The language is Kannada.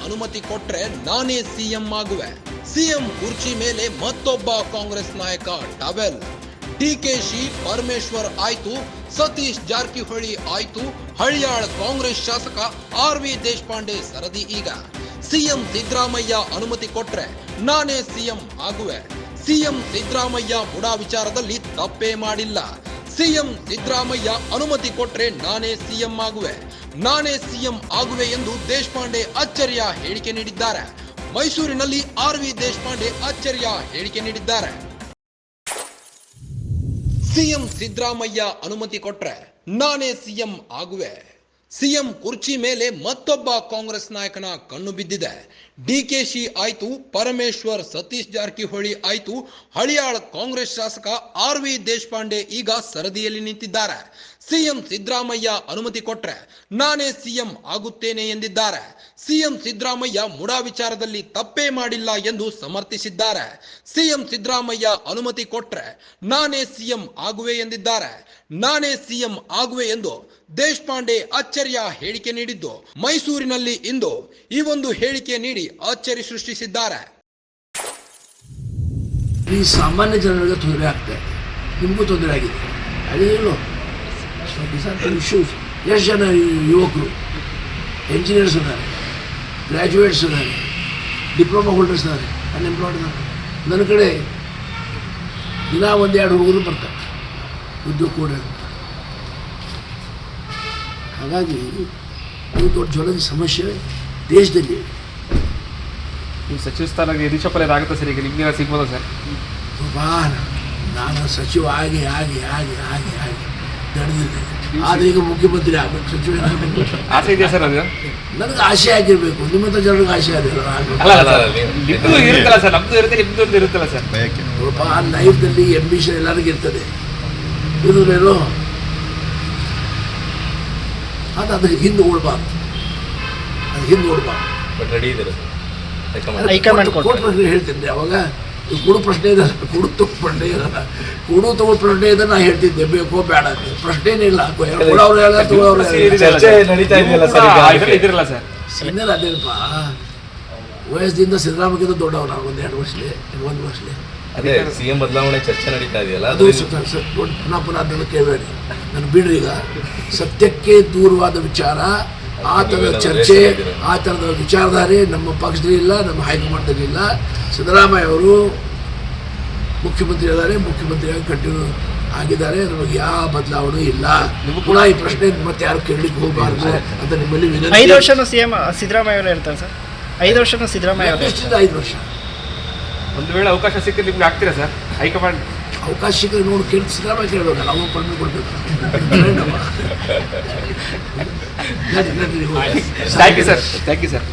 ಅನುಮತಿ ಕೊಟ್ರೆ ನಾನೇ ಸಿಎಂ ಆಗುವೆ. ಸಿಎಂ ಕುರ್ಚಿ ಮೇಲೆ ಮತ್ತೊಬ್ಬ ಕಾಂಗ್ರೆಸ್ ನಾಯಕ ಟವೆಲ್. ಡಿಕೆಶಿ ಪರಮೇಶ್ವರ್ ಆಯ್ತು, ಸತೀಶ್ ಜಾರಕಿಹೊಳಿ ಆಯ್ತು, ಹಳಿಯಾಳ ಕಾಂಗ್ರೆಸ್ ಶಾಸಕ ಆರ್.ವಿ. ದೇಶಪಾಂಡೆ ಸರದಿ ಈಗ. ಸಿಎಂ ಸಿದ್ದರಾಮಯ್ಯ ಅನುಮತಿ ಕೊಟ್ರೆ ನಾನೇ ಸಿಎಂ ಆಗುವೆ. ಸಿಎಂ ಸಿದ್ದರಾಮಯ್ಯ ಮುಡಾ ವಿಚಾರದಲ್ಲಿ ತಪ್ಪೇ ಮಾಡಿಲ್ಲ. ಸಿಎಂ ಸಿದ್ದರಾಮಯ್ಯ ಅನುಮತಿ ಕೊಟ್ರೆ ನಾನೇ ಸಿಎಂ ಆಗುವೆ, ನಾನೇ ಸಿಎಂ ಆಗುವೆ ಎಂದು ದೇಶಪಾಂಡೆ ಅಚ್ಚರಿಯ ಹೇಳಿಕೆ ನೀಡಿದ್ದಾರೆ. ಮೈಸೂರಿನಲ್ಲಿ ಆರ್.ವಿ. ದೇಶಪಾಂಡೆ ಅಚ್ಚರಿಯ ಹೇಳಿಕೆ ನೀಡಿದ್ದಾರೆ. ಸಿಎಂ ಸಿದ್ದರಾಮಯ್ಯ ಅನುಮತಿ ಕೊಟ್ರೆ ನಾನೇ ಸಿಎಂ ಆಗುವೆ. ಸಿಎಂ ಕುರ್ಚಿ ಮೇಲೆ ಮತ್ತೊಬ್ಬ ಕಾಂಗ್ರೆಸ್ ನಾಯಕನ ಕಣ್ಣು ಬಿದ್ದಿದೆ. ಡಿಕೆಶಿ ಆಯ್ತು, ಪರಮೇಶ್ವರ್, ಸತೀಶ್ ಜಾರಕಿಹೊಳಿ ಆಯ್ತು, ಹಳಿಯಾಳ ಕಾಂಗ್ರೆಸ್ ಶಾಸಕ ಆರ್.ವಿ. ದೇಶಪಾಂಡೆ ಈಗ ಸರದಿಯಲ್ಲಿ ನಿಂತಿದ್ದಾರೆ. ಸಿಎಂ ಸಿದ್ದರಾಮಯ್ಯ ಅನುಮತಿ ಕೊಟ್ರೆ ನಾನೇ ಸಿಎಂ ಆಗುತ್ತೇನೆ ಎಂದಿದ್ದಾರೆ. ಸಿಎಂ ಸಿದ್ದರಾಮಯ್ಯ ಮುಡಾ ವಿಚಾರದಲ್ಲಿ ತಪ್ಪೇ ಮಾಡಿಲ್ಲ ಎಂದು ಸಮರ್ಥಿಸಿದ್ದಾರೆ. ಸಿಎಂ ಸಿದ್ದರಾಮಯ್ಯ ಅನುಮತಿ ಕೊಟ್ರೆ ನಾನೇ ಸಿಎಂ ಆಗುವೆ ಎಂದಿದ್ದಾರೆ. ನಾನೇ ಸಿಎಂ ಆಗುವೆ ಎಂದು ದೇಶಪಾಂಡೆ ಅಚ್ಚರಿಯ ಹೇಳಿಕೆ ನೀಡಿದ್ದು, ಮೈಸೂರಿನಲ್ಲಿ ಇಂದು ಈ ಒಂದು ಹೇಳಿಕೆ ನೀಡಿ ಅಚ್ಚರಿ ಸೃಷ್ಟಿಸಿದ್ದಾರೆ. ಈ ಸಾಮಾನ್ಯ ಜನರಿಗೆ ತೊಂದರೆ ಆಗ್ತಾ ಇದೆ, ನಿಮಗೂ ತೊಂದರೆ ಆಗಿದೆ. ಅದೇನು ಇಶ್ಯೂಸ್. ಎಷ್ಟು ಜನ ಯುವಕರು ಎಂಜಿನಿಯರ್ಸ್ ಇದ್ದಾರೆ, ಗ್ರ್ಯಾಜುಯೇಟ್ಸ್ ಇದ್ದಾರೆ, ಡಿಪ್ಲೊಮಾ ಹೋಲ್ಡರ್ಸ್ ಇದ್ದಾರೆ, ಅನ್ಎಂಪ್ಲಾಯ್ಡ್ ಇದ್ದಾರೆ. ನನ್ನ ಕಡೆ ದಿನ ಒಂದೆರಡು ಹುಡುಗರು ಬರ್ತಾರೆ ಉದ್ಯೋಗ ಕೂಡ. ಹಾಗಾಗಿ ಇದು ದೊಡ್ಡ ಜ್ವಲದ ಸಮಸ್ಯೆ ದೇಶದಲ್ಲಿ. ನೀವು ಸಚಿವ ಸ್ಥಾನಕ್ಕೆ ಯಡಿಯೂರಪ್ಪ ಆಗುತ್ತೆ ಸರ್, ಈಗ ನಿಮಗೆ ಸಿಗ್ಬೋದಾ ಸರ್? ನಾನು ಸಚಿವ ಆಗಿ ನಡೆದಿಲ್ಲ, ಆದರೆ ಈಗ ಮುಖ್ಯಮಂತ್ರಿ ಆಗಬೇಕು, ಸಚಿವ ಆಸೆ ಇದೆಯಾ ಸರ್? ಅದು ನನಗೆ ಆಸೆ ಆಗಿರಬೇಕು, ನಿಮ್ಮಂಥ ಜನರಿಗೆ ಆಸೆ ಆಗಿರಲ್ಲ. ನಿಮ್ಮದು ಇರುತ್ತಲ್ಲ ಸರ್, ನಮ್ಮದು ಇರುತ್ತೆ, ನಿಮ್ಮದು ಇರುತ್ತಲ್ಲ ಸರ್. ಸ್ವಲ್ಪ ಲೈಫ್ನಲ್ಲಿ ಎಂಬಿಷನ್ ಎಲ್ಲರಿಗೂ ಇರ್ತದೆ, ಇರೋದೇನೋ ಅದು ಅದಕ್ಕೆ ಹಿಂದೆ ಓಡಬಾರ್ದು, ಅದು ಹಿಂದೆ ಓಡಬಾರ್ದು. ಹೇಳ್ತಿದ್ದೆ ಅವಾಗ, ಕೊಡು ಪ್ರಶ್ನೆ ಇದೆ, ಕೊಡು ತಗೋ ಪ್ರಶ್ನೆ ಇರಲ್ಲ, ಕೊಡು ತಗೋ ಪ್ರಶ್ನೆ ಇದೆ. ನಾ ಹೇಳ್ತಿದ್ದೆ ಬೇಕೋ ಬೇಡ ಅಂತ, ಪ್ರಶ್ನೆನೇ ಇಲ್ಲ. ಇನ್ನೇನು ಅದೇನಪ್ಪ, ವಯಸ್ಸಿಂದ ಸಿದ್ದರಾಮಯ್ಯಗಿಂತ ದೊಡ್ಡವ ನಾವು ಒಂದು ವರ್ಷಲೇ. ಅದೇ ಸಿಎಂ ಬದಲಾವಣೆ ಚರ್ಚೆ ನಡೀತಾ ಇದೆಯಲ್ಲ, ಅದು ಪುನಃ ಅದನ್ನು ಕೇಳಬೇಡಿ, ನಾನು ಬಿಡ್ರಿ. ಈಗ ಸತ್ಯಕ್ಕೆ ದೂರವಾದ ವಿಚಾರ, ಆ ಥರದ ಚರ್ಚೆ, ಆ ಥರದ ವಿಚಾರಧಾರೆ ನಮ್ಮ ಪಕ್ಷದಲ್ಲಿ ಇಲ್ಲ, ನಮ್ಮ ಹೈಕಮಾಂಡ್ದಲ್ಲಿ ಇಲ್ಲ. ಸಿದ್ದರಾಮಯ್ಯ ಅವರು ಮುಖ್ಯಮಂತ್ರಿ ಇದ್ದಾರೆ, ಮುಖ್ಯಮಂತ್ರಿಯಾಗಿ ಕಂಟಿನ್ಯೂ ಆಗಿದ್ದಾರೆ. ನಮಗೆ ಯಾವ ಬದಲಾವಣೆ ಇಲ್ಲ. ಪುನಃ ಈ ಪ್ರಶ್ನೆ ಮತ್ತೆ ಯಾರು ಕೇಳಲಿಕ್ಕೆ ಹೋಗಬಾರ್ದು ಅಂತ ನಿಮ್ಮಲ್ಲಿ ವಿನಂತಿ. 5 ವರ್ಷನೂ ಸಿಎಂ ಸಿದ್ದರಾಮಯ್ಯ ಅವರು ಇರ್ತಾರೆ ಸರ್. 5 ವರ್ಷನೂ ಸಿದ್ದರಾಮಯ್ಯ ಅವರು. 5 ವರ್ಷ. ಒಂದು ವೇಳೆ ಅವಕಾಶ ಸಿಕ್ಕರೆ ನಿಮ್ಗೆ ಆಗ್ತೀರಾ ಸರ್? ಹೈಕಮಾಂಡ್ ಅವಕಾಶ ಸಿಕ್ಕರೆ ನೋಡಿ ಸಿದ್ದರಾಮಯ್ಯ ಕೇಳಬೇಕಲ್ಲ, ನಾವು ಪರ್ಮಿಟ್ ಕೊಡ್ಬೇಕು. Thank you sir.